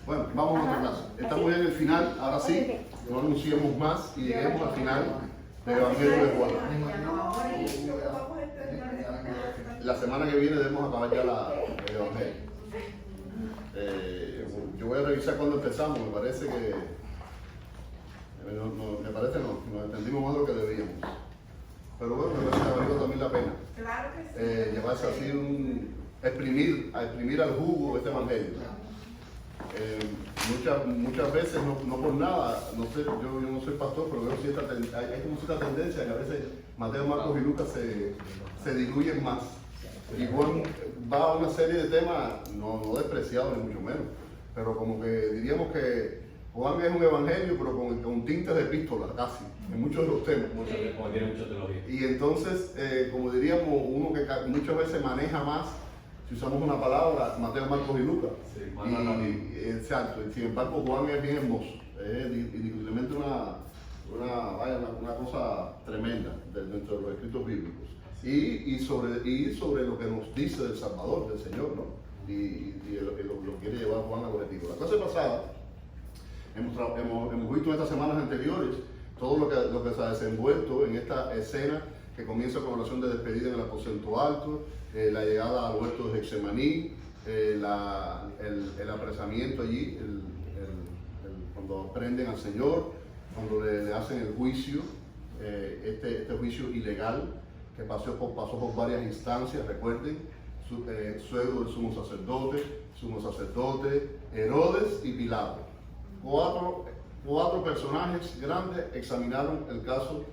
Bueno, vamos a otra clase. Estamos ya en el final, ahora sí, no anunciemos más y lleguemos al final del Evangelio de Juan. La semana que viene debemos acabar ya el Evangelio. Yo voy a revisar cuando empezamos, me parece que nos entendimos más de lo que debíamos. Pero bueno, me parece que ha valido también la pena. Claro que sí. Llevarse así exprimir al jugo este Evangelio. Muchas veces, no por nada, no sé, yo no soy pastor, pero veo hay como cierta tendencia que a veces Mateo, Marcos y Lucas se diluyen más. Y Juan va a una serie de temas, no despreciados ni mucho menos, pero como que diríamos que Juan es un evangelio, pero con tintes de epístola, casi, en muchos de los temas. Como tiene mucha teología. Y entonces, como diríamos, uno que muchas veces maneja más, si usamos una palabra, Mateo, Marcos y Lucas. Sí, Exacto, y sin embargo Juan es bien hermoso, es indiscutiblemente una cosa tremenda dentro de los escritos bíblicos. Y sobre lo que nos dice del Salvador, del Señor, ¿no? Y lo quiere llevar Juan al objetivo. La clase pasada, hemos visto en estas semanas anteriores todo lo que se ha desenvuelto en esta escena que comienza con la oración de despedida en el aposento alto, la llegada al huerto de Getsemaní, el apresamiento allí, cuando prenden al Señor, cuando le hacen el juicio, este juicio ilegal que pasó por varias instancias, recuerden, suegro del sumo sacerdote, Herodes y Pilato. Cuatro personajes grandes examinaron el caso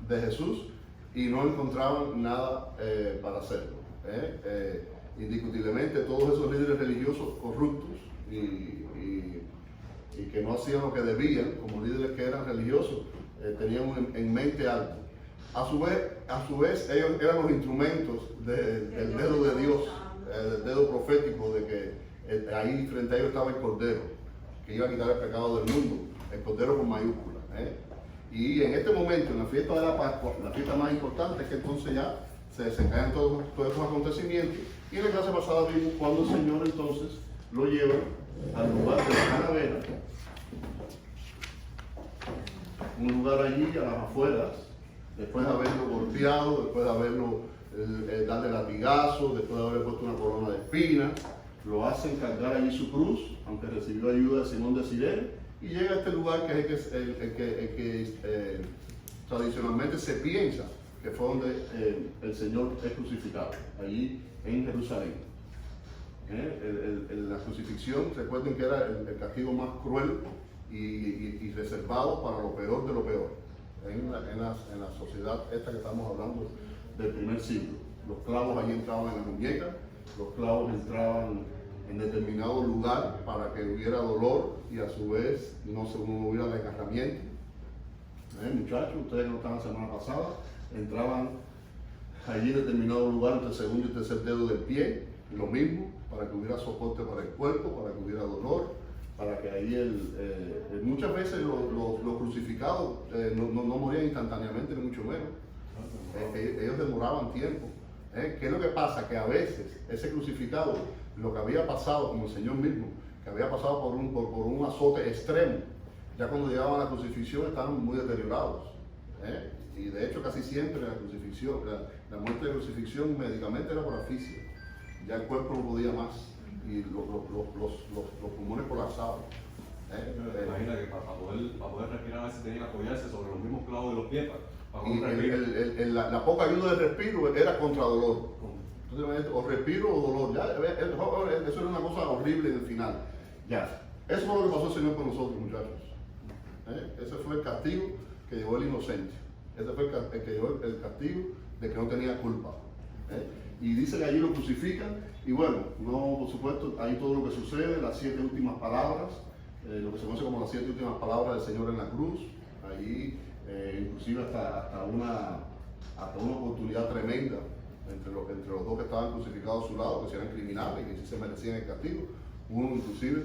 de Jesús y no encontraban nada para hacerlo. Indiscutiblemente todos esos líderes religiosos corruptos y que no hacían lo que debían, como líderes que eran religiosos, tenían en mente algo. A su vez ellos eran los instrumentos del dedo de Dios, del dedo profético de que ahí frente a ellos estaba el Cordero, que iba a quitar el pecado del mundo, el Cordero con mayúscula. Y en este momento, en la fiesta de la Pascua, la fiesta más importante, es que entonces ya se desencadenan todos esos acontecimientos. Y en la clase pasada vimos cuando el Señor entonces lo lleva al lugar de la calavera, un lugar allí a las afueras, después de haberlo golpeado, después de haberlo darle latigazo, después de haber puesto una corona de espinas, lo hacen cargar allí su cruz, aunque recibió ayuda de Simón de Cirene, y llega a este lugar que es el que tradicionalmente se piensa que fue donde el Señor es crucificado, allí en Jerusalén. La crucifixión, recuerden que era el castigo más cruel y reservado para lo peor de lo peor en la sociedad esta que estamos hablando del primer siglo. Los clavos allí entraban en la muñeca, los clavos entraban en determinado lugar para que hubiera dolor y a su vez no hubiera desgarramiento. Muchachos, ustedes no estaban la semana pasada, entraban allí en determinado lugar entre el segundo y el tercer dedo del pie, lo mismo, para que hubiera soporte para el cuerpo, para que hubiera dolor, para que ahí muchas veces los crucificados no morían instantáneamente, ni mucho menos. Ellos demoraban tiempo. ¿Qué es lo que pasa? Que a veces ese crucificado, lo que había pasado, como el Señor mismo, que había pasado por un azote extremo, ya cuando llegaban a la crucifixión estaban muy deteriorados. Y de hecho casi siempre la crucifixión, la muerte de crucifixión médicamente era por asfixia. Ya el cuerpo no podía más y los pulmones colapsaban. Imagina que para poder respirar a veces tenían que apoyarse sobre los mismos clavos de los pies. Y la poca ayuda del respiro era contra dolor. Entonces, o respiro o dolor. Eso era una cosa horrible en el final. Ya. Eso fue lo que pasó el Señor con nosotros, muchachos. Ese fue el castigo que llevó el inocente. Ese fue el que llevó el castigo de que no tenía culpa. Y dice que allí lo crucifican. Y bueno, no, por supuesto, ahí todo lo que sucede, las 7 últimas palabras, lo que se conoce como las 7 últimas palabras del Señor en la cruz. Allí, inclusive hasta una oportunidad tremenda entre los dos que estaban crucificados a su lado, que si eran criminales y que sí se merecían el castigo. Uno inclusive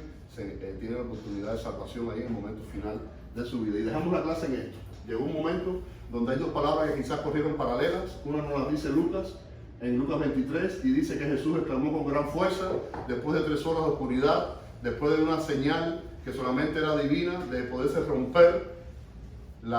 tiene la oportunidad de salvación ahí en el momento final de su vida. Y dejamos la clase en esto. Llegó un momento donde hay dos palabras que quizás corrieron paralelas. Una nos las dice Lucas en Lucas 23 y dice que Jesús exclamó con gran fuerza, después de 3 horas de oscuridad, después de una señal que solamente era divina, de poderse romper el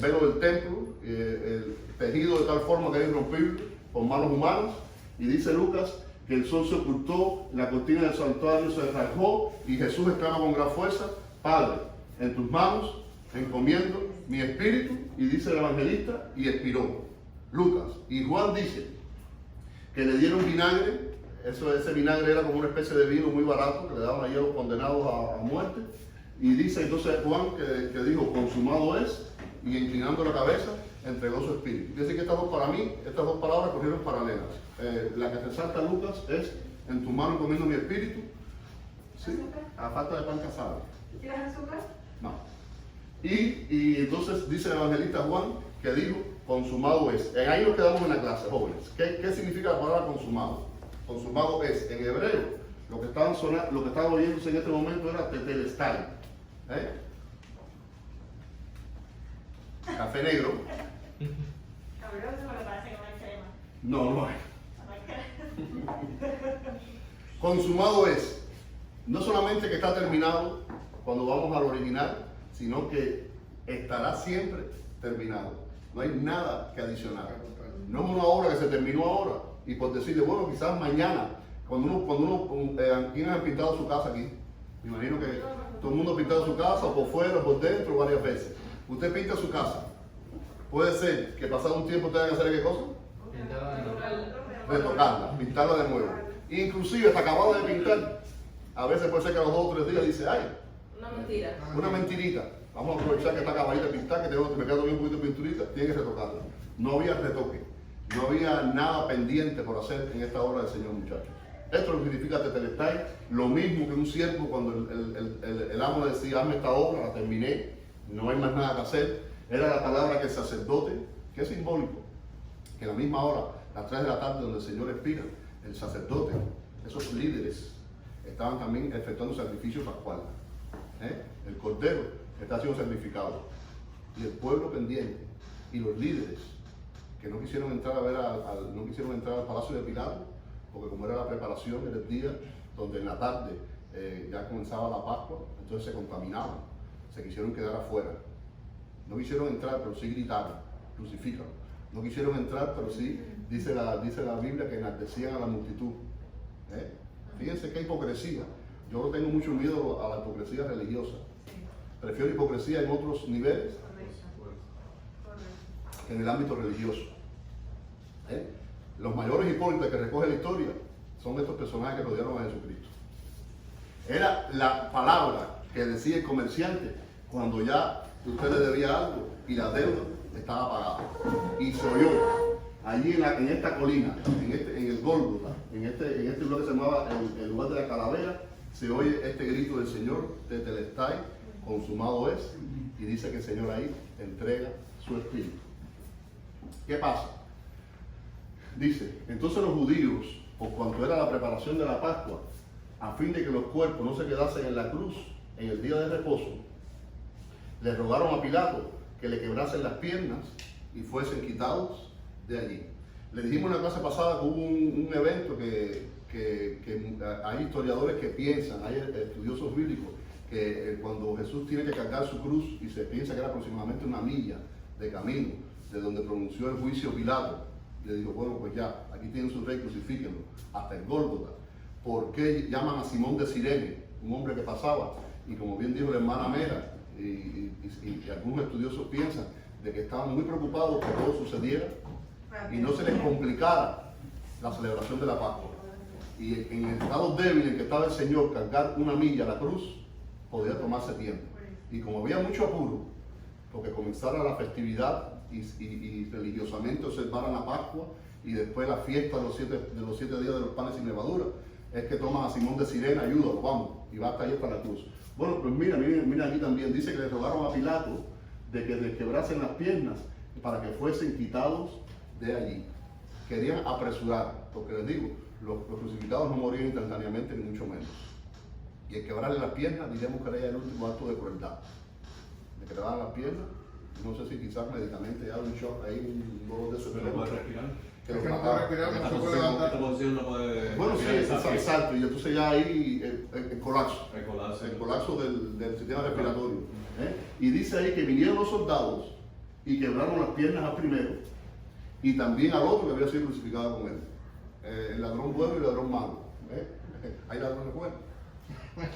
velo del templo, el tejido de tal forma que era irrompible por manos humanas. Y dice Lucas que el sol se ocultó, la cortina del santuario se rasgó y Jesús exclama con gran fuerza: Padre, en tus manos encomiendo mi espíritu. Y dice el evangelista, y expiró. Lucas. Y Juan dice que le dieron vinagre. Ese vinagre era como una especie de vino muy barato que le daban ahí a los condenados a muerte. Y dice entonces Juan que dijo: consumado es, y inclinando la cabeza entregó su espíritu. Quiere decir que para mí, estas dos palabras corrieron paralelas. La que resalta Lucas es: en tu mano encomiendo mi espíritu. ¿Sí? A falta de pan casado. ¿Tienes azúcar? No. Y entonces dice el evangelista Juan que dijo: consumado es. En ahí nos quedamos en la clase, jóvenes. ¿Qué significa la palabra consumado? Consumado es, en hebreo, lo que estaban oyéndose en este momento era tetelestai. Café negro. Cabrón, eso me parece que no hay crema. No hay. No hay crema. Consumado es, no solamente que está terminado cuando vamos al original, sino que estará siempre terminado. No hay nada que adicionar. No es una obra que se terminó ahora y por decirle, bueno, quizás mañana, ¿quiénes han pintado su casa aquí? Me imagino que todo el mundo ha pintado su casa, o por fuera, o por dentro, varias veces. Usted pinta su casa. Puede ser que pasado un tiempo tenga que hacer ¿qué cosa? Retocarla, pintarla de nuevo. Inclusive hasta acabado de pintar, a veces puede ser que a los 2 o 3 días dice: ay, Una mentira. una mentirita. Vamos a aprovechar que está acabadita de pintar, que me queda todavía un poquito de pinturita, tiene que retocarla. No había retoque, no había nada pendiente por hacer en esta obra del Señor, muchachos. Esto lo significa tetelestai, lo mismo que un siervo cuando el amo le decía: hazme esta obra, la terminé, no hay más nada que hacer. Era la palabra que el sacerdote, que es simbólico, que a la misma hora, las 3 de la tarde, donde el Señor expira, el sacerdote, esos líderes, estaban también efectuando sacrificio pascual. El cordero está siendo sacrificado. Y el pueblo pendiente, y los líderes, que no quisieron entrar no quisieron entrar al palacio de Pilato, porque como era la preparación, era el día donde en la tarde ya comenzaba la Pascua, entonces se contaminaban, se quisieron quedar afuera. No quisieron entrar, pero sí gritaron: crucifícalo. No quisieron entrar, pero sí, dice la Biblia, que enaltecían a la multitud. Fíjense qué hipocresía. Yo no tengo mucho miedo a la hipocresía religiosa. Prefiero hipocresía en otros niveles que en el ámbito religioso. Los mayores hipócritas que recoge la historia son estos personajes que rodearon a Jesucristo. Era la palabra que decía el comerciante cuando ya usted le debía algo y la deuda estaba pagada. Y se oyó allí en esta colina, en el Gólgota, en este lugar que se llamaba el lugar de la calavera, se oye este grito del Señor: tetelestai, consumado es. Y dice que el Señor ahí entrega su espíritu. ¿Qué pasa? Dice: entonces los judíos, por cuanto era la preparación de la Pascua, a fin de que los cuerpos no se quedasen en la cruz en el día de reposo, le rogaron a Pilato que le quebrasen las piernas y fuesen quitados de allí. Le dijimos en la clase pasada que hubo un evento que hay historiadores que piensan, hay estudiosos bíblicos, que cuando Jesús tiene que cargar su cruz, y se piensa que era aproximadamente 1 milla de camino de donde pronunció el juicio Pilato, le dijo: bueno, pues ya, aquí tienen su rey, crucifíquenlo, hasta el Gólgota. ¿Por qué llaman a Simón de Cirene, un hombre que pasaba? Y como bien dijo la hermana Mera, y algunos estudiosos piensan de que estaban muy preocupados que todo sucediera y no se les complicara la celebración de la Pascua. Y en el estado débil en que estaba el Señor, cargar 1 milla a la cruz podía tomarse tiempo. Y como había mucho apuro, porque comenzara la festividad y religiosamente observaran la Pascua y después la fiesta de los 7 días de los panes sin levadura, es que toman a Simón de Cirene: ayúdalo, vamos, y va hasta ahí, hasta la cruz. Bueno, pues mira aquí también, dice que le rogaron a Pilato de que les quebrasen las piernas para que fuesen quitados de allí. Querían apresurar, porque les digo, los crucificados no morían instantáneamente, ni mucho menos. Y el quebrarle las piernas, diremos que era el último acto de crueldad. Le quebraban las piernas no sé si quizás medicamentos, ya un shock ahí, un dolor de Pero no puede respirar. que Es lo que no mataba. puede respirar, En no esta se puede posición, levantar. esta posición no puede. Bueno, sí, respirar, es salto, y entonces ya ahí el colapso. El El colapso del sistema respiratorio. Y dice ahí que vinieron los soldados y quebraron las piernas al primero y también al otro que había sido crucificado con él. El ladrón bueno y el ladrón malo. Hay ladrones buenos. Él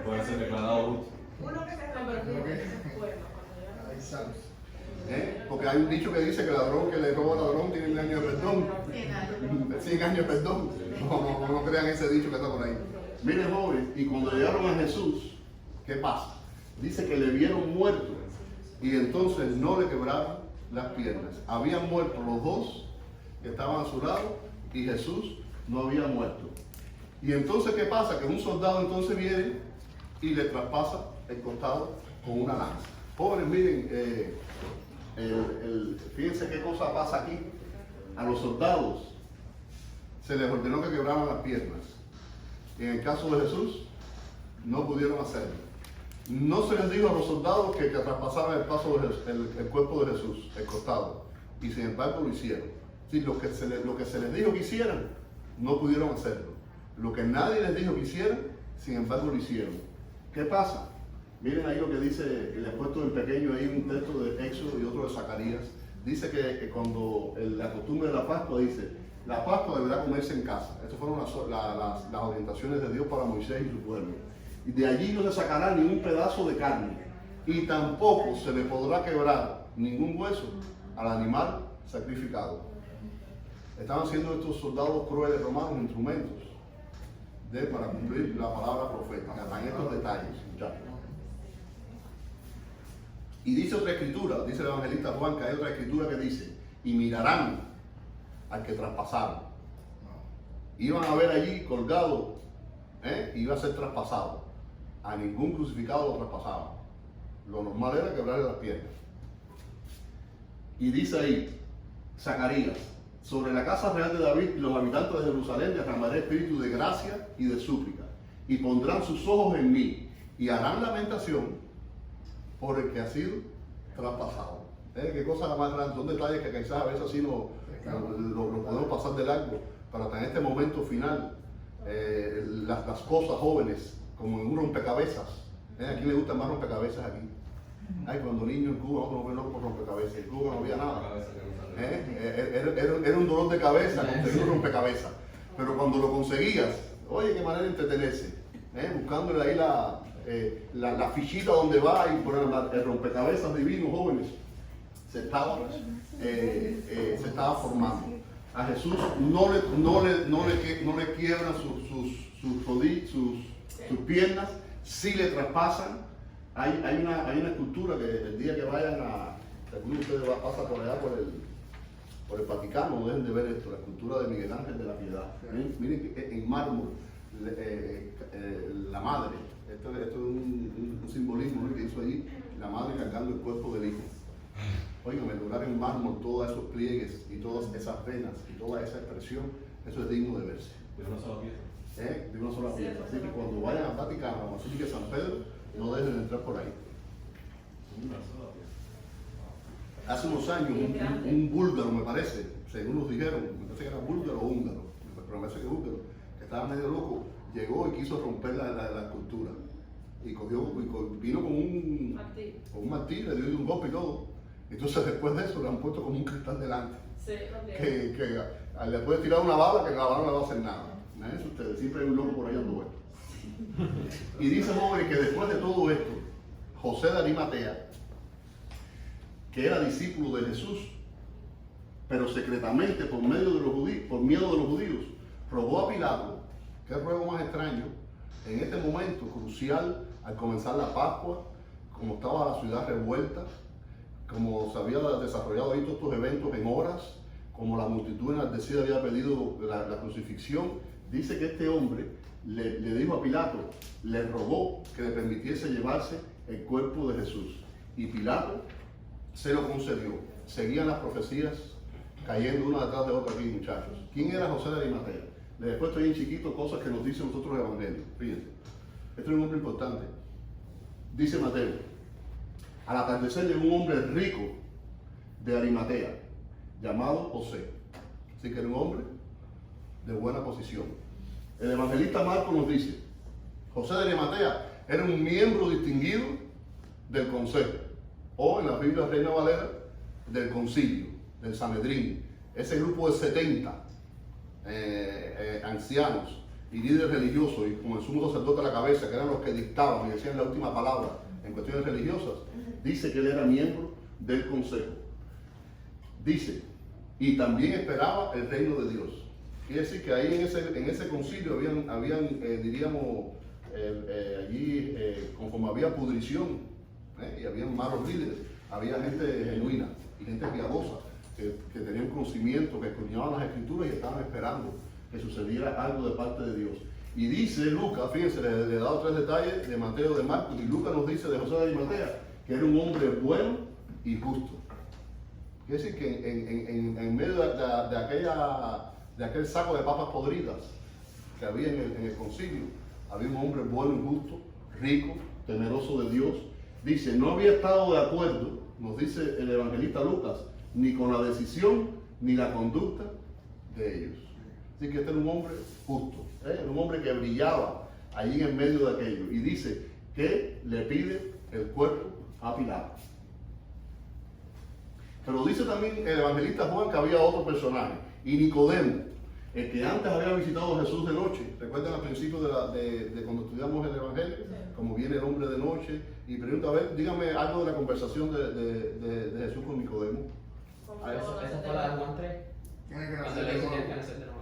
puede ser declarado justo. Uno que se convirtió en ese pueblo cuando Ahí sabes. Porque hay un dicho que dice que el ladrón que le roba al ladrón tiene 1 año de perdón. 100 años de perdón. No crean ese dicho que está por ahí. Miren, jóvenes, y cuando llegaron a Jesús, ¿qué pasa? Dice que le vieron muerto y entonces no le quebraron las piernas. Habían muerto los dos que estaban a su lado y Jesús no había muerto. Y entonces, ¿qué pasa? Que un soldado entonces viene y le traspasa el costado con una lanza. Jóvenes, miren, fíjense qué cosa pasa aquí. A los soldados se les ordenó que quebraran las piernas. En el caso de Jesús, no pudieron hacerlo. No se les dijo a los soldados que traspasaran el cuerpo de Jesús, el costado. Y sin embargo lo hicieron. Sí, lo que se les dijo que hicieran, no pudieron hacerlo. Lo que nadie les dijo que hicieran, sin embargo lo hicieron. ¿Qué pasa? Miren ahí lo que dice, le he puesto en pequeño ahí un texto de Éxodo y otro de Zacarías. Dice que cuando la costumbre de la Pascua dice, la Pascua deberá comerse en casa. Estas fueron las orientaciones de Dios para Moisés y su pueblo. Y de allí no se sacará ni un pedazo de carne. Y tampoco se le podrá quebrar ningún hueso al animal sacrificado. Estaban siendo estos soldados crueles romanos instrumentos para cumplir la palabra profética. Hasta en estos detalles, muchachos. Y dice otra escritura, dice el evangelista Juan, que hay otra escritura que dice, y mirarán al que traspasaron. Iban a ver allí colgado, iba a ser traspasado. A ningún crucificado lo traspasaban. Lo normal era quebrarle las piernas. Y dice ahí, Zacarías, sobre la casa real de David y los habitantes de Jerusalén derramaré espíritu de gracia y de súplica, y pondrán sus ojos en mí, y harán lamentación por el que ha sido traspasado. Qué cosa la más grande, son detalles que quizás a veces así lo podemos pasar de largo, pero hasta en este momento final, las cosas jóvenes, como en un rompecabezas. ¿A quién le gustan más rompecabezas aquí? Ay, cuando niño en Cuba nosotros nos ven locos por rompecabezas, en Cuba no había nada. Era un dolor de cabeza conseguir un rompecabezas, pero cuando lo conseguías, oye, qué manera de entretenerse, buscándole ahí la fichita donde va y poner el rompecabezas divino, jóvenes, se estaba formando. A Jesús no le quiebran sus piernas, sí le traspasan. Hay una escultura que el día que vayan algunos de ustedes pasan por allá por el Vaticano, no dejen de ver esto, la escultura de Miguel Ángel de la Piedad. Miren en mármol, la madre, esto es un simbolismo que hizo allí, la madre cargando el cuerpo del hijo. Oigan, lograr en mármol todos esos pliegues y todas esas venas y toda esa expresión, eso es digno de verse. De una sola pieza. De una sola pieza. Así que cuando vayan al Vaticano, a la Basílica de San Pedro, no dejen de entrar por ahí. Una sola pieza. Hace unos años, un búlgaro, me parece, según nos dijeron, me parece que era búlgaro o húngaro, pero me parece que búlgaro, que estaba medio loco, llegó y quiso romper la escultura. Y vino con un martillo, le dio un golpe y todo. Entonces después de eso le han puesto como un cristal delante. Sí, Que le puede tirar una bala que la bala no le va a hacer nada. Eso ustedes, siempre hay un loco por ahí dando vueltas. Y dice, jóvenes, que después de todo esto, José de Arimatea, que era discípulo de Jesús, pero secretamente por miedo de los judíos, rogó a Pilato, qué ruego más extraño, en este momento crucial, al comenzar la Pascua, como estaba la ciudad revuelta, como se había desarrollado ahí todos estos eventos en horas, como la multitud enardecida había pedido la crucifixión, dice que este hombre le dijo a Pilato, le rogó que le permitiese llevarse el cuerpo de Jesús. Y Pilato se lo concedió. Seguían las profecías cayendo una detrás de otra aquí, muchachos. ¿Quién era José de Arimatea? Les he puesto ahí en chiquito cosas que nos dicen nosotros el Evangelio. Fíjense, esto es un hombre importante. Dice Mateo, Al atardecer llegó un hombre rico de Arimatea, llamado José. Así que era un hombre de buena posición. El evangelista Marcos nos dice, José de Arimatea era un miembro distinguido del consejo, o en la Biblia Reina Valera, del concilio, del Sanedrín. Ese grupo de 70 ancianos y líderes religiosos, y con el sumo sacerdote a la cabeza, que eran los que dictaban y decían la última palabra en cuestiones religiosas, dice que él era miembro del consejo. Dice, y también esperaba el reino de Dios. Quiere decir que ahí en ese concilio habían diríamos, allí, conforme había pudrición, y había malos líderes, había gente genuina y gente piadosa, que tenían conocimiento, que escudriñaban las escrituras y estaban esperando que sucediera algo de parte de Dios. Y dice Lucas, fíjense, le he dado 3 detalles de Mateo, de Marcos, y Lucas nos dice de José de Arimatea, que era un hombre bueno y justo. Quiere decir que en medio de aquel saco de papas podridas que había en el concilio, había un hombre bueno y justo, rico, temeroso de Dios. Dice, no había estado de acuerdo, nos dice el evangelista Lucas, ni con la decisión ni la conducta de ellos. Así que este era un hombre justo, era un hombre que brillaba allí en medio de aquello. Y dice que le pide el cuerpo a Pilato. Pero dice también el evangelista Juan que había otro personaje, y Nicodemo, el que antes había visitado a Jesús de noche. ¿Recuerdan al principio de cuando estudiamos el Evangelio? Como viene el hombre de noche y pregunta, a ver, dígame algo de la conversación de Jesús con Nicodemo. Esa fue la de Juan 3. Tiene que Cuando nacer le de dice nuevo. que nacer de nuevo.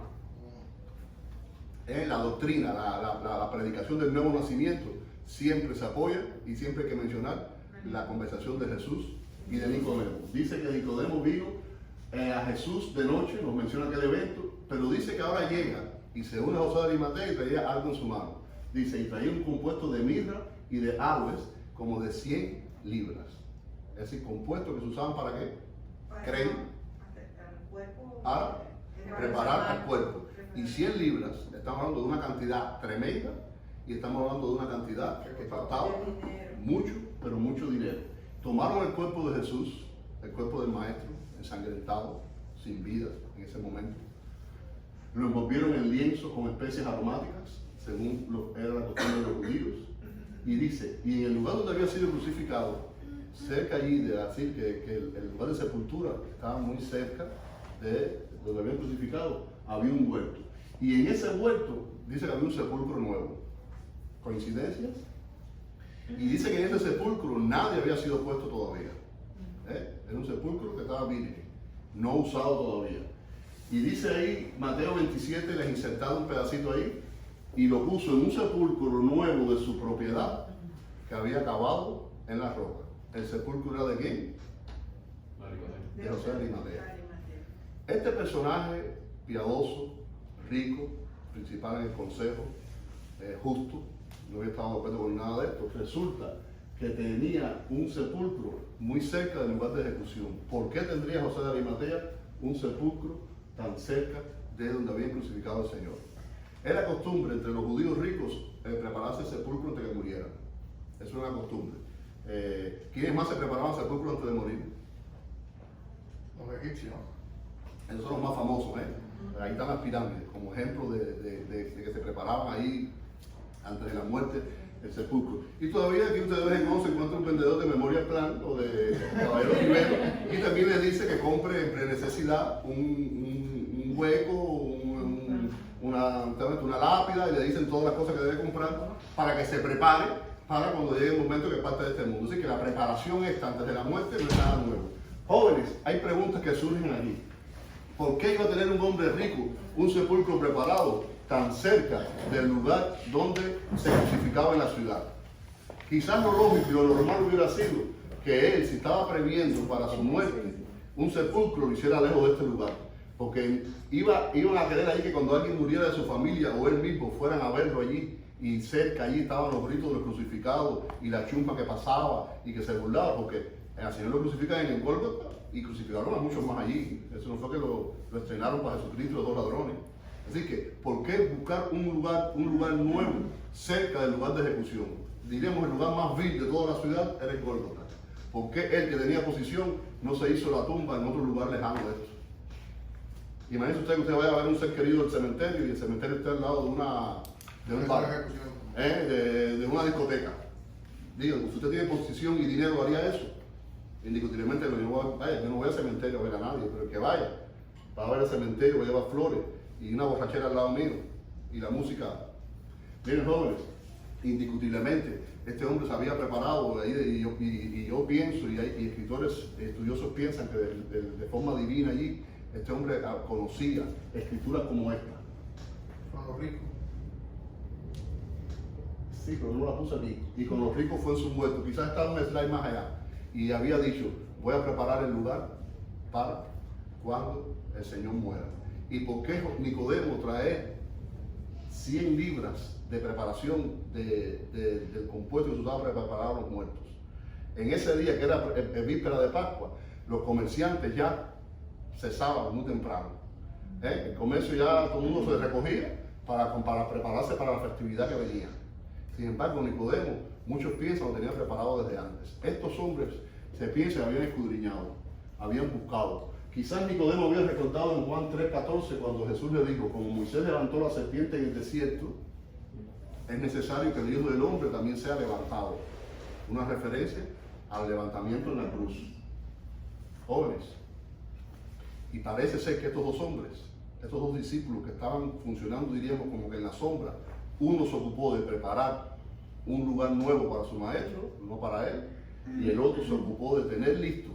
La doctrina, la predicación del nuevo nacimiento siempre se apoya y siempre hay que mencionar la conversación de Jesús y de Nicodemo. Dice que Nicodemo vino a Jesús de noche, nos menciona aquel evento, pero dice que ahora llega y se une a José de Arimatea y traía algo en su mano. Dice, y traía un compuesto de mirra y de aloes como de 100 libras. Es decir, compuestos que se usaban para qué? Creen, para preparar al cuerpo. Y 100 libras, estamos hablando de una cantidad tremenda y estamos hablando de una cantidad que faltaba mucho, pero mucho dinero. Tomaron el cuerpo de Jesús, el cuerpo del maestro, ensangrentado, sin vida en ese momento. Lo envolvieron en lienzo con especias aromáticas, según era la costumbre de los judíos. Y dice, y en el lugar donde había sido crucificado, cerca allí de decir que el lugar de sepultura estaba muy cerca de donde habían crucificado, había un huerto. Y en ese huerto dice que había un sepulcro nuevo. ¿Coincidencias? Y dice que en ese sepulcro nadie había sido puesto todavía. Era un sepulcro que estaba virgen, no usado todavía. Y dice ahí, Mateo 27, les insertado un pedacito ahí, y lo puso en un sepulcro nuevo de su propiedad que había cavado en la roca. ¿El sepulcro era de quién? De José de Arimatea. Este personaje piadoso, rico, principal en el consejo, justo, no había estado de acuerdo con nada de esto, resulta que tenía un sepulcro muy cerca del lugar de ejecución. ¿Por qué tendría José de Arimatea un sepulcro tan cerca de donde habían crucificado al Señor? Era costumbre entre los judíos ricos prepararse el sepulcro antes de que murieran. Eso era una costumbre. ¿Quiénes más se preparaban sepulcro antes de morir? Los egipcios. Esos son los más famosos, Ahí están las pirámides, como ejemplo de que se preparaban ahí antes de la muerte el sepulcro. Y todavía aquí ustedes ven cómo se encuentra un vendedor de Memoria Plan o de Caballero Rivero y también le dice que compre en pre-necesidad un hueco, una lápida, y le dicen todas las cosas que debe comprar para que se prepare para cuando llegue el momento que parte de este mundo. Así que la preparación esta antes de la muerte no es nada nuevo. Jóvenes, hay preguntas que surgen aquí. ¿Por qué iba a tener un hombre rico un sepulcro preparado tan cerca del lugar donde se crucificaba en la ciudad? Quizás lo lógico y lo normal hubiera sido que él, si estaba previendo para su muerte un sepulcro, lo hiciera lejos de este lugar. Porque iban a querer ahí que cuando alguien muriera de su familia o él mismo fueran a verlo allí, y cerca allí estaban los gritos de los crucificados y la chumpa que pasaba y que se burlaba, porque al Señor lo crucifican en el Gólgota y crucificaron a muchos más allí. Eso no fue que lo estrenaron para Jesucristo y los dos ladrones. Así que, ¿por qué buscar un lugar nuevo cerca del lugar de ejecución? Diríamos el lugar más vil de toda la ciudad era el Gólgota. ¿Por qué él que tenía posición no se hizo la tumba en otro lugar lejano de esto? Imagínese usted que usted vaya a ver un ser querido del cementerio y el cementerio esté al lado de un bar, de una discoteca. Digo, si usted tiene posición y dinero, ¿haría eso? Indiscutiblemente yo no voy al cementerio a ver a nadie, pero el que vaya, va a ver al cementerio, va a llevar flores y una borrachera al lado mío y la música. Miren, jóvenes, indiscutiblemente este hombre se había preparado y yo pienso y escritores estudiosos piensan que de forma divina allí este hombre conocía escrituras como esta. Con los ricos. Sí, pero no la puse aquí. Y con los ricos fue en su muerto. Quizás estaba un slide más allá. Y había dicho, voy a preparar el lugar para cuando el Señor muera. ¿Y por qué Nicodemo trae 100 libras de preparación del compuesto que se usaba para preparar a los muertos? En ese día, que era víspera de Pascua, los comerciantes ya cesaban muy temprano. El comercio ya todo el mundo se recogía para prepararse para la festividad que venía. Sin embargo, Nicodemo, muchos piensan lo tenían preparado desde antes. Estos hombres se piensa que habían escudriñado, habían buscado. Quizás Nicodemo había recordado en Juan 3:14 cuando Jesús le dijo, como Moisés levantó la serpiente en el desierto, es necesario que el Hijo del Hombre también sea levantado. Una referencia al levantamiento en la cruz. Jóvenes, y parece ser que estos dos hombres, estos dos discípulos que estaban funcionando, diríamos, como que en la sombra, uno se ocupó de preparar un lugar nuevo para su maestro, no para él, y el otro se ocupó de tener listo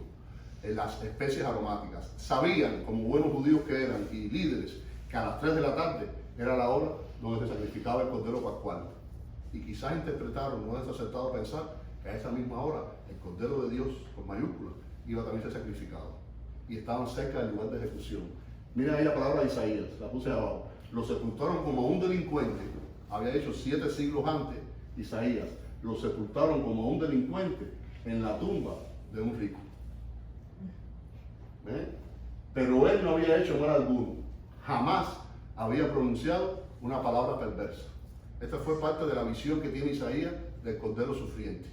las especies aromáticas. Sabían, como buenos judíos que eran y líderes, que a las 3 de la tarde era la hora donde se sacrificaba el Cordero Pascual. Y quizás interpretaron, no es acertado pensar, que a esa misma hora el Cordero de Dios, con mayúsculas, iba también a ser sacrificado. Y estaban cerca del lugar de ejecución. Miren ahí la palabra de Isaías, la puse abajo. Lo sepultaron como un delincuente. Había hecho 7 siglos antes, Isaías. Lo sepultaron como un delincuente en la tumba de un rico. ¿Ven? Pero él no había hecho mal alguno. Jamás había pronunciado una palabra perversa. Esta fue parte de la visión que tiene Isaías del Cordero Sufriente.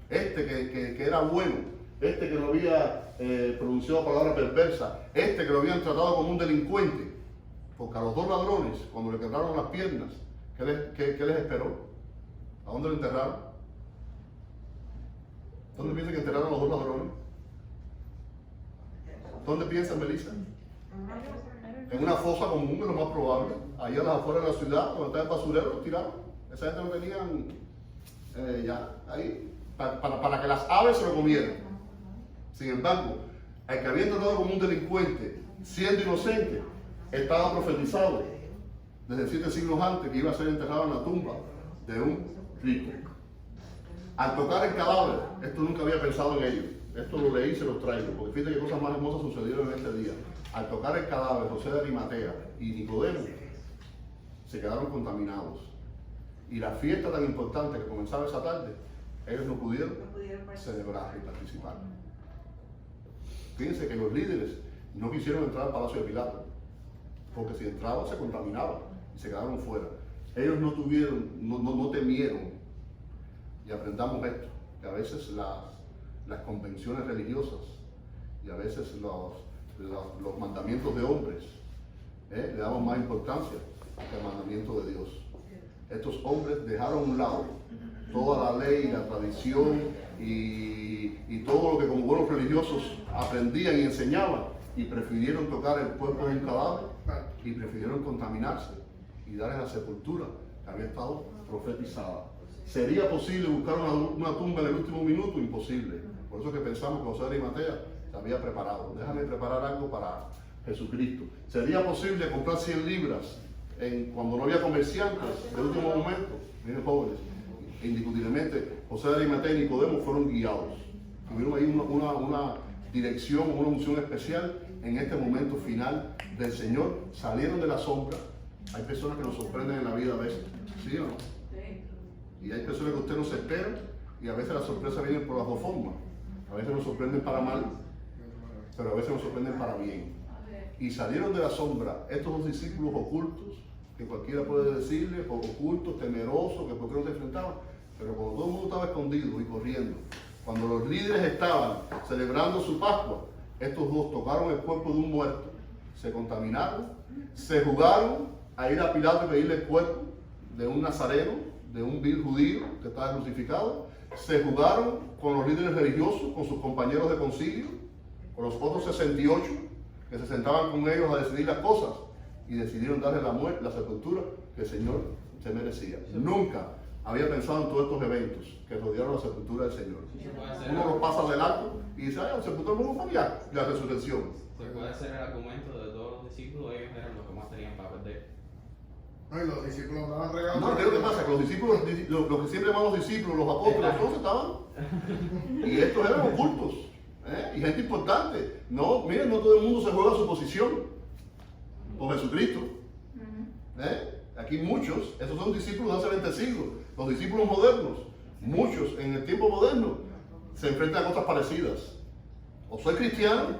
Este que era bueno, este que no había pronunciado palabra perversa, este que lo habían tratado como un delincuente, porque a los dos ladrones, cuando le quebraron las piernas, ¿qué les esperó? ¿A dónde lo enterraron? ¿Dónde piensan que enterraron a los dos ladrones? ¿Dónde piensan, Melissa? En una fosa común, es lo más probable. Allá a las afueras de la ciudad, donde está el basurero, los tiraron. Esa gente lo tenían ya ahí, para que las aves se lo comieran. Sin embargo, el que había tratado como un delincuente, siendo inocente, estaba profetizado desde 7 siglos antes que iba a ser enterrado en la tumba de un rico. Al tocar el cadáver, esto nunca había pensado en ello. Esto lo leí y se los traigo, porque fíjate qué cosas más hermosas sucedieron en este día. Al tocar el cadáver, José de Arimatea y Nicodemo se quedaron contaminados. Y la fiesta tan importante que comenzaba esa tarde, ellos no pudieron celebrar y participar. Fíjense que los líderes no quisieron entrar al palacio de Pilato, porque si entraban se contaminaban y se quedaron fuera. Ellos no temieron. Y aprendamos esto, que a veces las convenciones religiosas y a veces los mandamientos de hombres le damos más importancia que el mandamiento de Dios. Estos hombres dejaron a un lado toda la ley, la tradición y todo lo que como buenos religiosos aprendían y enseñaban, y prefirieron tocar el cuerpo de un cadáver y prefirieron contaminarse y darle la sepultura que había estado profetizada. ¿Sería posible buscar una tumba en el último minuto? Imposible. Por eso que pensamos que José de Arimatea se había preparado. Déjame preparar algo para Jesucristo. ¿Sería posible comprar 100 libras cuando no había comerciantes de último momento? Miren, jóvenes, indiscutiblemente José de Arimatea y Nicodemo fueron guiados. Tuvieron ahí una dirección, una unción especial en este momento final del Señor. Salieron de la sombra. Hay personas que nos sorprenden en la vida a veces, ¿sí o no? Y hay personas que usted no se espera, y a veces las sorpresas vienen por las dos formas. A veces nos sorprenden para mal, pero a veces nos sorprenden para bien. Y salieron de la sombra estos dos discípulos ocultos, que cualquiera puede decirle, ocultos, temerosos, que por qué no se enfrentaban. Pero cuando todo el mundo estaba escondido y corriendo, Cuando los líderes estaban celebrando su Pascua, estos dos tocaron el cuerpo de un muerto, se contaminaron, se jugaron a ir a Pilato y pedirle el cuerpo de un nazareno, de un vil judío que estaba crucificado, se jugaron con los líderes religiosos, con sus compañeros de concilio, con los otros 68 que se sentaban con ellos a decidir las cosas y decidieron darle la muerte, la sepultura que el Señor se merecía. Nunca había pensado en todos estos eventos que rodearon la sepultura del Señor. Uno los pasa del arco y dice, ay, la sepultura no fue ya, la resurrección. Se puede hacer el argumento de todos los discípulos, ellos eran los que más tenían para perder. No, y los discípulos estaban regados. No, ¿qué es lo que pasa? Que los discípulos, los que siempre llamamos discípulos, los apóstoles, todos estaban. Y estos eran ocultos, y gente importante. No, miren, no todo el mundo se juega su posición por Jesucristo. Aquí muchos, esos son discípulos de hace 20 siglos, los discípulos modernos, muchos en el tiempo moderno se enfrentan a cosas parecidas. O soy cristiano,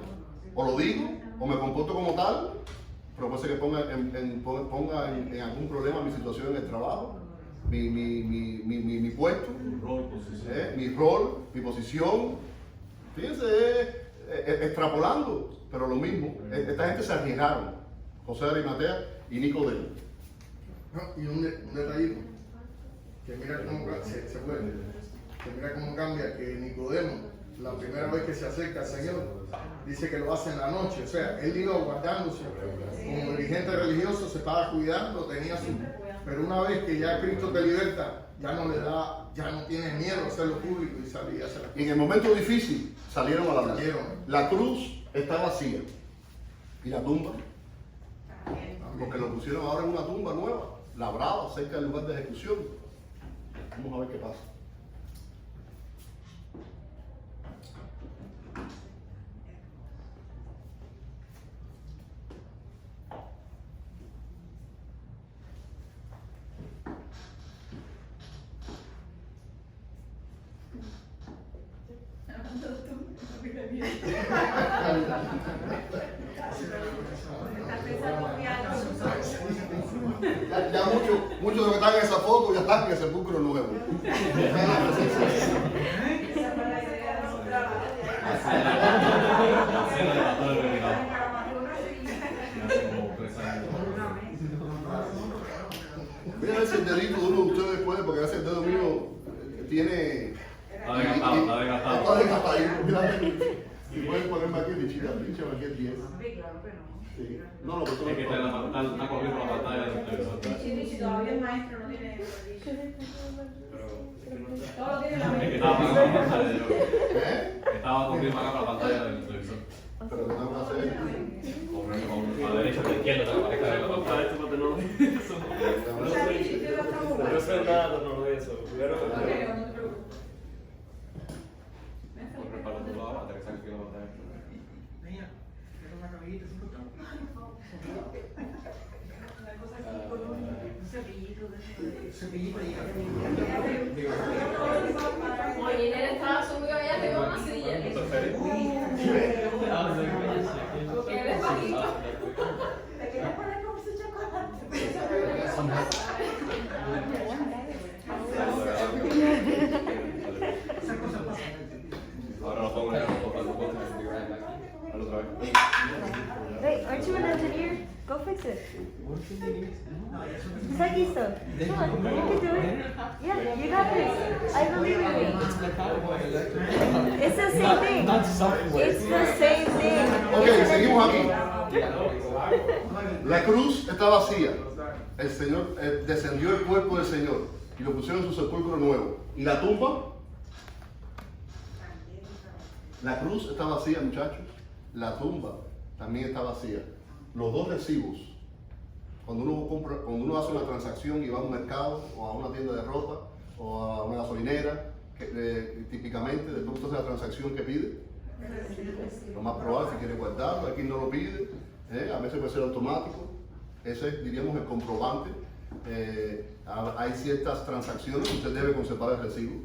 o lo digo, o me comporto como tal, pero puede ser que ponga en algún problema mi situación en el trabajo, mi puesto, mi rol, mi posición. Fíjense, extrapolando, pero lo mismo. Esta gente se arriesgaron, José de Arimatea y Nicodemo. No, y un detallito, que mira cómo se puede, que mira cómo cambia, que Nicodemo, la primera vez que se acerca al Señor, dice que lo hace en la noche, o sea, él iba guardándose, como dirigente religioso se estaba cuidando, tenía su... Pero una vez que ya Cristo te liberta, ya no le da, ya no tienes miedo a hacerlo público y salir a hacer las cosas. Y en el momento difícil salieron a la luz. Salieron. La cruz está vacía. ¿Y la tumba? Porque lo pusieron ahora en una tumba nueva, labrada, cerca del lugar de ejecución. Vamos a ver qué pasa. Ya muchos de los que están en esa foto ya están en el sepulcro nuevo. Mira a ver si el dedito de uno de ustedes puede, porque a veces el dedo mío tiene... Está desgastado. Está desgastadito. Mira, si pueden ponerme aquí, pinchame aquí el 10. Sí. No, no, Es que está corriendo la pantalla del televisor. Si todavía el maestro no tiene todo lo tiene la Es que mente. estaba apagando la pantalla de yo. ¿Eh? Estaba corriendo acá para la pantalla del televisor. Pero ¿qué tengo que hacer? Corriendo a la derecha o a la izquierda, para que aparezca en la pantalla. No sé nada, no lo eso. Corre para el otro lado, aterrizar aquí en la pantalla. Mira, era una cabellita, sin contar. Cepillito ahí. Oye, él estaba subido allá, tengo una silla. Porque él es bajito. ¿Te quieres poner con su chocolate? Ahora lo pongo en el otra vez. Wait, aren't you an engineer? Go fix it. It's like stuff. Come on, you can do it. Yeah, you got this. I believe in you. It's the same thing. It's the same thing. Ok, seguimos aquí. La cruz está vacía. El Señor descendió el cuerpo del Señor y lo pusieron en su sepulcro nuevo. ¿Y la tumba? La cruz está vacía, muchachos. La tumba también está vacía. Los dos recibos. Cuando uno hace una transacción y va a un mercado o a una tienda de ropa o a una gasolinera, típicamente después usted hace la transacción que pide. Lo más probable si quiere guardarlo, aquí no lo pide, a veces puede ser automático. Ese es, diríamos, el comprobante. Hay ciertas transacciones que usted debe conservar el recibo.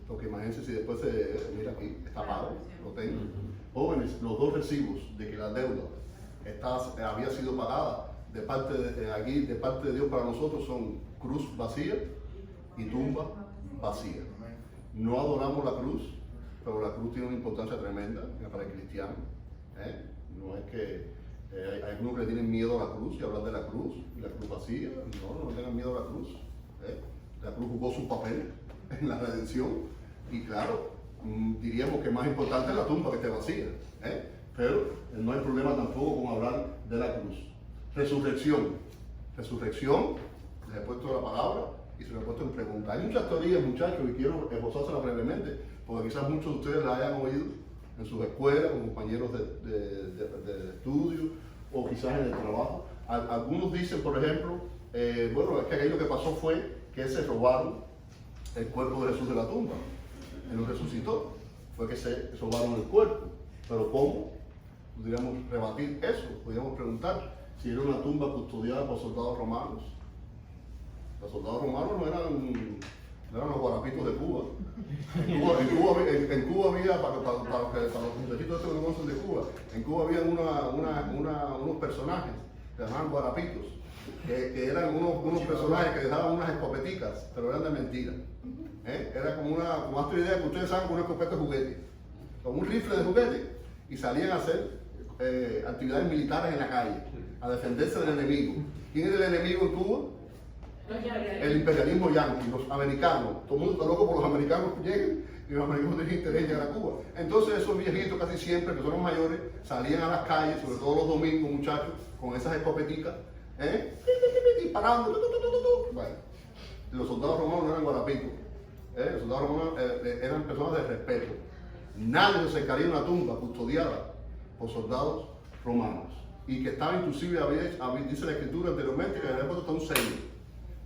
Porque imagínense si después mira aquí, está pago, lo tengo. Jóvenes, los dos recibos de que la deuda había sido pagada de parte de Dios para nosotros son cruz vacía y tumba vacía. No adoramos la cruz, pero la cruz tiene una importancia tremenda para el cristiano. No es que hay algunos que le tienen miedo a la cruz y hablan de la cruz y la cruz vacía. No tengan miedo a la cruz. La cruz jugó su papel en la redención y claro, diríamos que más importante es la tumba que esté vacía. Pero no hay problema tampoco con hablar de la cruz. Resurrección. Resurrección, les he puesto la palabra y se lo he puesto en pregunta. Hay muchas teorías, muchachos, y quiero esbozárselas brevemente, porque quizás muchos de ustedes la hayan oído en sus escuelas, con compañeros de estudio, o quizás en el trabajo. Algunos dicen, por ejemplo, bueno, es que aquello que pasó fue que se robaron el cuerpo de Jesús de la tumba. Él no resucitó, fue que se robaron el cuerpo. Pero ¿cómo? Podríamos rebatir eso, podríamos preguntar si era una tumba custodiada por soldados romanos. Los soldados romanos no eran los guarapitos de Cuba. En Cuba había, para los muchachitos que no conocen de Cuba, en Cuba había unos personajes que se llamaban guarapitos, que eran unos personajes que dejaban unas escopeticas, pero eran de mentira. Era como una idea que ustedes saben, con una escopeta de juguete, con un rifle de juguete, y salían a hacer actividades militares en la calle, a defenderse del enemigo. ¿Quién es el enemigo en Cuba? El imperialismo yanqui, los americanos. Todo el mundo está loco por los americanos que lleguen y los americanos tienen interés en llegar a Cuba. Entonces esos viejitos casi siempre, que son los mayores, salían a las calles, sobre todo los domingos, muchachos, con esas escopeticas, disparando. Bueno, los soldados romanos no eran guarapitos, los soldados romanos eran personas de respeto. Nadie se acercaría a una tumba custodiada por soldados romanos. Y que estaba inclusive, dice la escritura anteriormente, que había puesto hasta un sello.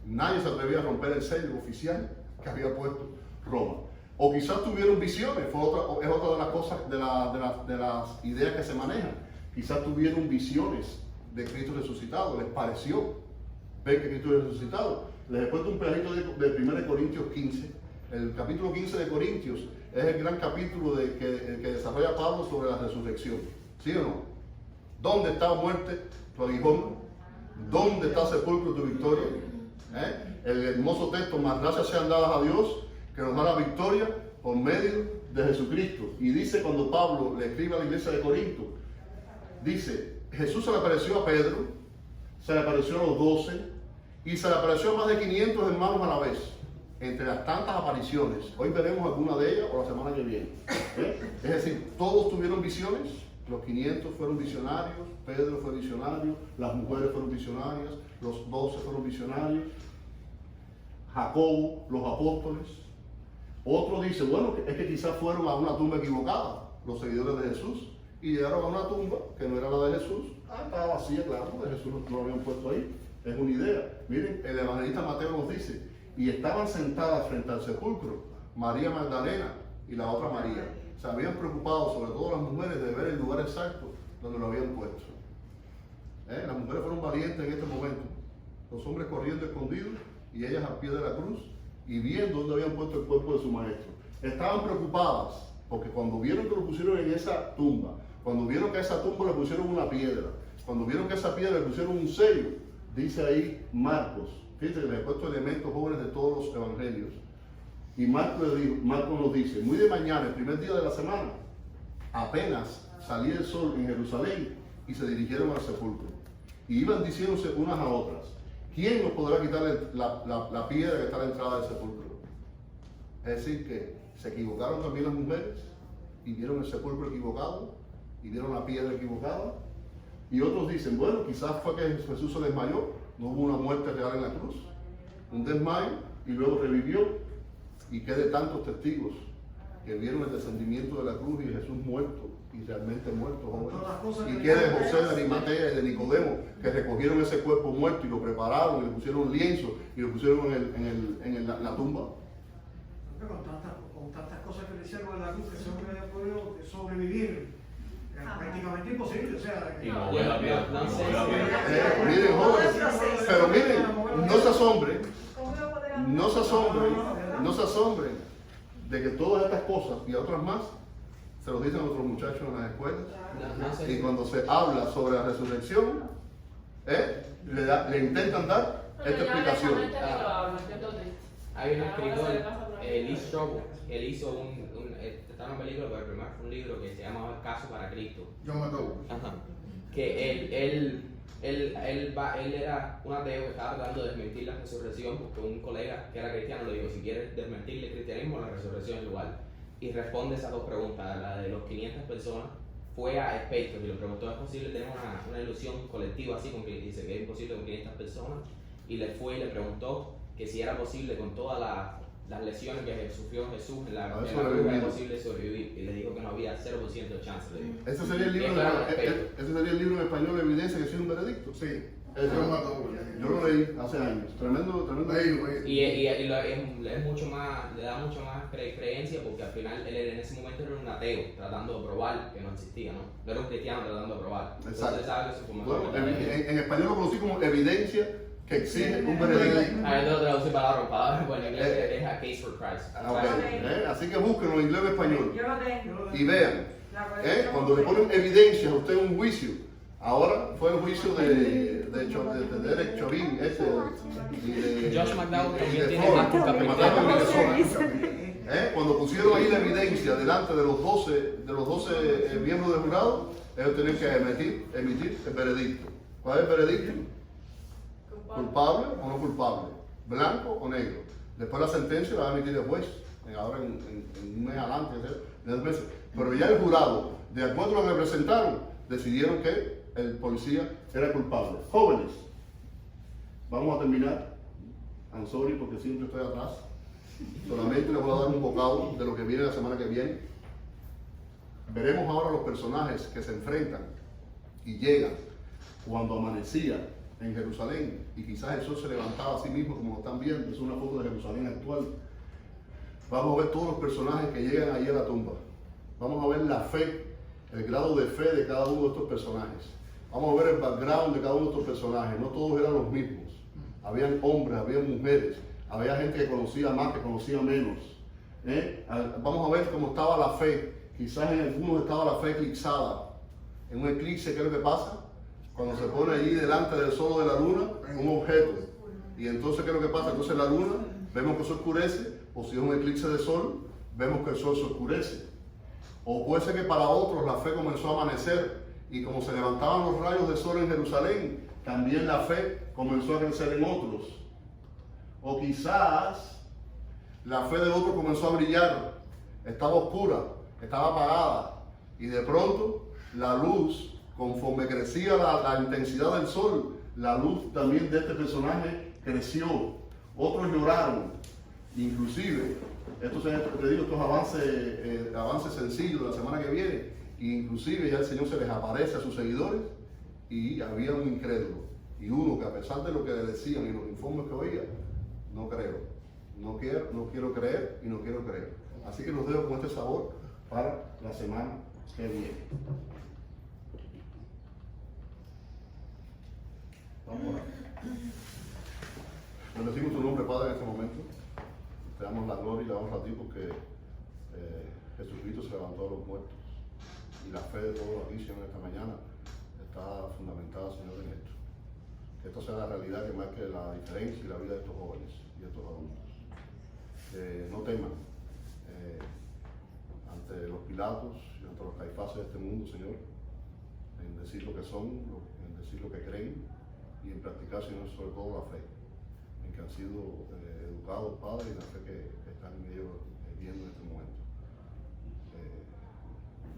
Nadie se atrevía a romper el sello oficial que había puesto Roma. O quizás tuvieron visiones, es otra de las cosas, de las ideas que se manejan. Quizás tuvieron visiones de Cristo resucitado, les pareció ver que Cristo es resucitado. Les he puesto un pedacito de 1 Corintios 15. El capítulo 15 de Corintios es el gran capítulo que desarrolla Pablo sobre la resurrección. ¿Sí o no? ¿Dónde está muerte tu aguijón? ¿Dónde está sepulcro tu victoria? El hermoso texto, más gracias sean dadas a Dios, que nos da la victoria por medio de Jesucristo. Y dice, cuando Pablo le escribe a la iglesia de Corinto, dice, Jesús se le apareció a Pedro, se le apareció a los 12 y se le apareció a más de 500 hermanos a la vez. Entre las tantas apariciones, hoy veremos alguna de ellas o la semana que viene. Es decir, todos tuvieron visiones. Los 500 fueron visionarios, Pedro fue visionario, las mujeres fueron visionarias, los 12 fueron visionarios, Jacobo, los apóstoles. Otro dice, bueno, es que quizás fueron a una tumba equivocada, los seguidores de Jesús, y llegaron a una tumba que no era la de Jesús. Estaba vacía, claro, de Jesús no lo habían puesto ahí. Es una idea. Miren, el evangelista Mateo nos dice, y estaban sentadas frente al sepulcro María Magdalena y la otra María. Se habían preocupado, sobre todo las mujeres, de ver el lugar exacto donde lo habían puesto. Las mujeres fueron valientes en este momento. Los hombres corriendo escondidos y ellas al pie de la cruz y viendo dónde habían puesto el cuerpo de su maestro. Estaban preocupadas porque cuando vieron que lo pusieron en esa tumba, cuando vieron que a esa tumba le pusieron una piedra, cuando vieron que a esa piedra le pusieron un sello, dice ahí Marcos. Fíjense que le he puesto elementos jóvenes de todos los evangelios. Y Marcos nos dice, muy de mañana, el primer día de la semana, apenas salía el sol en Jerusalén y se dirigieron al sepulcro. Y iban diciéndose unas a otras, ¿quién nos podrá quitar la piedra que está a la entrada del sepulcro? Es decir, que se equivocaron también las mujeres y vieron el sepulcro equivocado y vieron la piedra equivocada. Y otros dicen, bueno, quizás fue que Jesús se desmayó, no hubo una muerte real en la cruz, un desmayo y luego revivió. Y qué de tantos testigos que vieron el descendimiento de la cruz y Jesús muerto, y realmente muerto, joven. Y qué de José de Arimatea y de Nicodemo, que recogieron ese cuerpo muerto y lo prepararon, y le pusieron lienzo y lo pusieron en la tumba. Con tantas cosas que le hicieron en la cruz, que ese hombre había podido sobrevivir. Prácticamente imposible, o sea, y no la piedra, no miren, jóvenes, pero miren, no se asombren, no se asombren de que todas estas cosas y otras más se los dicen a nuestros muchachos en las escuelas. Y cuando se habla sobre la resurrección, le intentan dar esta explicación. Hay un escritor, Lee Strobel, él hizo está en una película, pero el primero fue un libro que se llama El caso para Cristo. John McDowell. Ajá. Que él era un ateo que estaba tratando de desmentir la resurrección porque un colega que era cristiano le dijo, si quieres desmentir el cristianismo, la resurrección es igual. Y responde esas dos preguntas, la de los 500 personas. Fue a Spector y le preguntó, ¿es posible tener una ilusión colectiva así? Con que dice que es imposible con 500 personas. Y le fue y le preguntó que si era posible con todas las lesiones que sufrió Jesús en la cruz, era posible sobrevivir. Y le dijo que no había 0% de chance. Le dijo. Ese sería el libro, ese sería el libro en español, Evidencia, que es un veredicto. Sí. John McDowell. Yo lo leí hace años. Tremendo libro. Y es mucho más, le da mucho más creencia porque al final él en ese momento era un ateo tratando de probar que no existía, ¿no? No era un cristiano tratando de probar. Exacto. Entonces sabe que su formación En español lo conocí como evidencia que exige un veredicto. yo tengo que traducir palabras, pues en inglés es a case for Christ. Okay. Así que búsquenlo en inglés o español Yo lo tengo. y vean. Cuando le ponen evidencia a usted en un juicio, ahora fue el juicio de Derek Chauvin, ese, y de Josh McDowell y también de tiene Floyd, más que mataron a José Minnesota. Cuando pusieron ahí la evidencia delante de los 12 miembros del jurado, ellos tenían que emitir el veredicto. ¿Cuál es el veredicto? ¿Culpable o no culpable? ¿Blanco o negro? Después la sentencia la va a emitir el juez, ahora en un mes adelante, 10 meses. Pero ya el jurado, de acuerdo a lo que presentaron, decidieron que el policía era culpable. Jóvenes, vamos a terminar. I'm sorry porque siempre estoy atrás. Solamente les voy a dar un bocado de lo que viene la semana que viene. Veremos ahora los personajes que se enfrentan y llegan cuando amanecía en Jerusalén y quizás el sol se levantaba a sí mismo como lo están viendo. Es una foto de Jerusalén actual. Vamos a ver todos los personajes que llegan ahí a la tumba. Vamos a ver la fe, el grado de fe de cada uno de estos personajes. Vamos a ver el background de cada uno de estos personajes. No todos eran los mismos. Habían hombres, habían mujeres, había gente que conocía más, que conocía menos. Vamos a ver cómo estaba la fe. Quizás en algunos estaba la fe eclipsada. En un eclipse, ¿qué es lo que pasa? Cuando se pone allí delante del sol o de la luna, un objeto. Y entonces, ¿qué es lo que pasa? Entonces la luna, vemos que se oscurece, o si es un eclipse de sol, vemos que el sol se oscurece. O puede ser que para otros la fe comenzó a amanecer, y como se levantaban los rayos de sol en Jerusalén, también la fe comenzó a crecer en otros. O quizás la fe de otros comenzó a brillar, estaba oscura, estaba apagada, y de pronto la luz, conforme crecía la intensidad del sol, la luz también de este personaje creció. Otros lloraron, inclusive, estos avances sencillos de la semana que viene, inclusive ya el Señor se les aparece a sus seguidores y había un incrédulo. Y uno que a pesar de lo que le decían y los informes que oía, no creo, no quiero creer y no quiero creer. Así que los dejo con este sabor para la semana que viene. Vamos a orar. Bendecimos tu nombre, Padre, en este momento. Te damos la gloria y la honra a ti porque Jesucristo se levantó de los muertos. Y la fe de todos los cristianos esta mañana está fundamentada, Señor, en esto. Que esto sea la realidad que marque la diferencia y la vida de estos jóvenes y estos adultos. Que no teman ante los Pilatos y ante los Caifases de este mundo, Señor, en decir lo que son, en decir lo que creen y en practicar, Señor, sobre todo la fe, en que han sido educados, Padre, y la fe que están ellos viendo en este momento.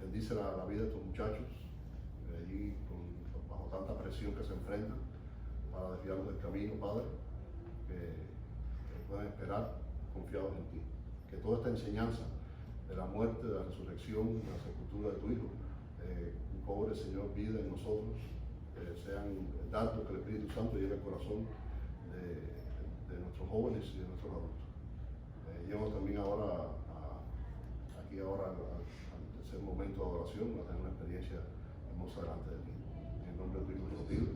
Bendice la vida de estos muchachos, allí bajo tanta presión que se enfrentan, para desviarlos del camino, Padre, que puedan esperar confiados en ti. Que toda esta enseñanza de la muerte, de la resurrección, de la sepultura de tu Hijo, cobre, Señor, vida en nosotros, sean datos que el Espíritu Santo lleve al corazón de nuestros jóvenes y de nuestros adultos. Llevamos también ahora al tercer momento de adoración, a tener una experiencia hermosa delante de ti. En el nombre de tu Hijo te lo pido.